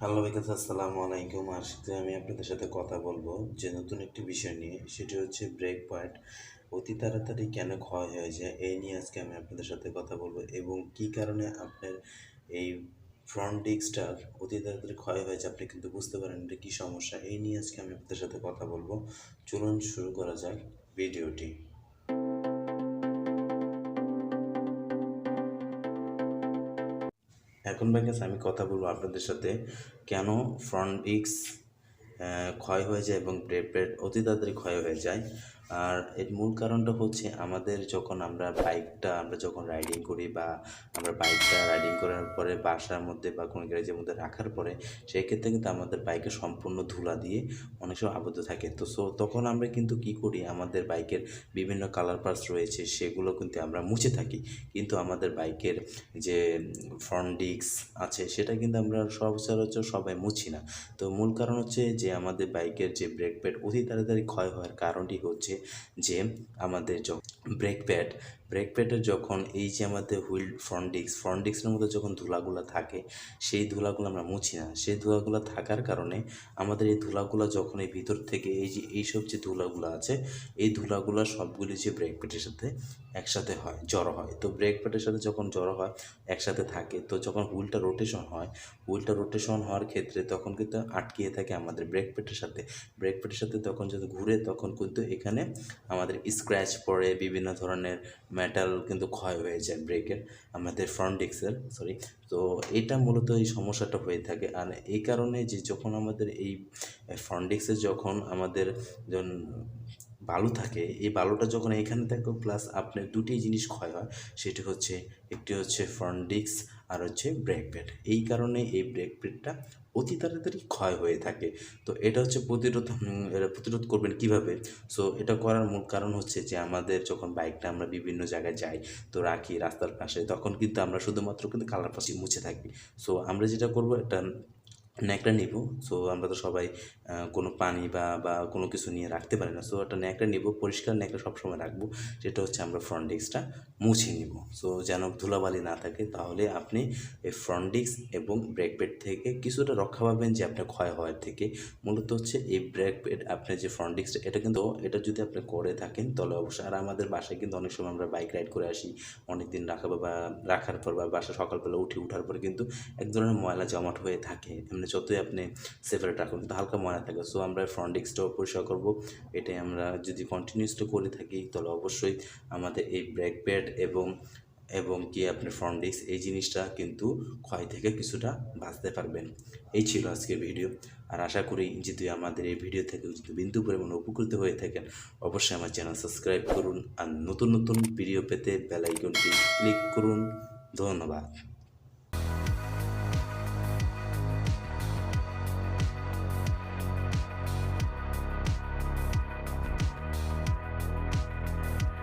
Hello বিকাশ, আসসালামু আলাইকুম। আজকে আমি আপনাদের সাথে কথা বলবো যে নতুন একটি বিষয় নিয়ে, সেটি হচ্ছে ব্রেক প্যাড অতি তাড়াতাড়ি কেন ক্ষয় হয়ে যায় এই নিয়ে আজকে আমি আপনাদের সাথে কথা বলবো, এবং কী কারণে আপনার এই ফ্রন্ট ডিস্কটার অতি তাড়াতাড়ি ক্ষয় হয়ে যায় আপনি কিন্তু বুঝতে পারেন এটা কী সমস্যা। এই নিয়ে আজকে আমি আপনাদের সাথে কথা বলবো। চলুন শুরু করা যাক ভিডিওটি। এখন বিকাশ আমি কথা বলবো আপনাদের সাথে কেন ফ্রন্ট ডিস্ক ক্ষয় হয়ে যায় এবং ব্রেক প্যাড অতি তাড়াতাড়ি ক্ষয় হয়ে যায়। আর এর মূল কারণটা হচ্ছে আমাদের যখন আমরা যখন রাইডিং করি, বা আমরা বাইকটা রাইডিং করার পরে বাসার মধ্যে বা কোনো গ্যারেজের মধ্যে রাখার পরে সেই ক্ষেত্রে কিন্তু আমাদের বাইকে সম্পূর্ণ ধুলা দিয়ে অনেক সময় আবদ্ধ থাকে। তো তখন আমরা কিন্তু কী করি, আমাদের বাইকের বিভিন্ন কালার পার্টস রয়েছে সেগুলো কিন্তু আমরা মুছে থাকি, কিন্তু আমাদের বাইকের যে ফ্রন্ট ডিস্ক আছে সেটা কিন্তু আমরা সচরাচর সবাই মুছি না। তো মূল কারণ হচ্ছে যে আমাদের বাইকের যে ব্রেক প্যাড অতি তাড়াতাড়ি ক্ষয় হওয়ার কারণটি হচ্ছে যে আমাদের ব্রেক প্যাডের যখন এই যে আমাদের ফ্রন্ট ডিস্কের মধ্যে যখন ধুলাগুলো থাকে, সেই ধুলাগুলো আমরা মুছি না। সেই ধুলাগুলো থাকার কারণে আমাদের এই ধুলাগুলো যখন এই ভিতর থেকে এইসব যে ধুলাগুলো আছে, এই ধুলাগুলো সবগুলি যে ব্রেক প্যাডের সাথে একসাথে জড়ো হয়। তো ব্রেক প্যাডের সাথে যখন জড়ো হয়, একসাথে থাকে, তো যখন হুইলটা রোটেশন হওয়ার ক্ষেত্রে তখন কিন্তু আটকিয়ে থাকে আমাদের ব্রেক প্যাডের সাথে তখন যদি ঘুরে, তখন কিন্তু এখানে আমাদের স্ক্র্যাচ পড়ে, বিভিন্ন ধরনের মেটাল কিন্তু ক্ষয় হয়ে যায় আমাদের ফ্রন্ট ডিস্কের তো এটা মূলত এই সমস্যাটা হয়ে থাকে। আর এই কারণে যে যখন আমাদের এই ফ্রন্ট ডিস্কে যখন আমাদের যখন বালু থাকে, এই বালুটা যখন এখানে থাকে প্লাস আপনার দুটি জিনিস ক্ষয় হয়, একটি হচ্ছে ফ্রন্ট ডিস্ক আর হচ্ছে ব্রেক প্যাড। এই কারণে এই ব্রেক প্যাডটা অতি তাড়াতাড়ি ক্ষয় হয়ে থাকে। তো এটা হচ্ছে প্রতিরোধ করবেন কিভাবে? এটা করার মূল কারণ হচ্ছে যে আমাদের যখন বাইকটা আমরা বিভিন্ন জায়গায় যাই, তো রাখি রাস্তার পাশে, তখন কিন্তু আমরা শুধুমাত্র কিন্তু কালার পাশে মুছে থাকি। আমরা যেটা করবো, একটা ন্যাকড়া নিব। আমরা তো সবাই কোনো পানি বা কোনো কিছু নিয়ে রাখতে পারি না। একটা ন্যাকড়া নিব, পরিষ্কার ন্যাকড়া সবসময় রাখবো, যেটা হচ্ছে আমরা ফ্রন্ট ডিস্কটা মুছে নিব, যেন ধুলাবালি না থাকে। তাহলে আপনি এই ফ্রন্ট ডিস্ক এবং ব্রেক প্যাড থেকে কিছুটা রক্ষা পাবেন যে আপনার ক্ষয় হওয়ার থেকে। মূলত হচ্ছে এই ব্রেক প্যাড, আপনার যে ফ্রন্ট ডিস্কটা, এটা যদি আপনি করে থাকেন তাহলে অবশ্যই। আর আমাদের বাসায় কিন্তু অনেক সময় আমরা বাইক রাইড করে আসি, অনেক দিন রাখার পর বা বাসা সকালবেলা ওঠার পরে কিন্তু এক ধরনের ময়লা জমাট হয়ে থাকে। এমনি যতই আপনি সেপারেট রাখুন কিন্তু হালকা ময়লা থাকে। আমরা ফ্রন্ট ডিস্কটাও পরিষ্কার করবো। এটাই আমরা যদি কন্টিনিউসলি করে থাকি, তাহলে অবশ্যই আমাদের এই ব্রেক প্যাড এবং কি আপনার ফ্রন্ট ডিস্ক, এই জিনিসটা কিন্তু ক্ষয় থেকে কিছুটা বাঁচতে পারবেন। এই ছিল আজকের ভিডিও। আর আশা করি যদি আমাদের এই ভিডিও থেকে যদি বিন্দু পরিমাণ উপকৃত হয়ে থাকেন, অবশ্যই আমার চ্যানেল সাবস্ক্রাইব করুন, আর নতুন নতুন ভিডিও পেতে বেল আইকনটি ক্লিক করুন। ধন্যবাদ।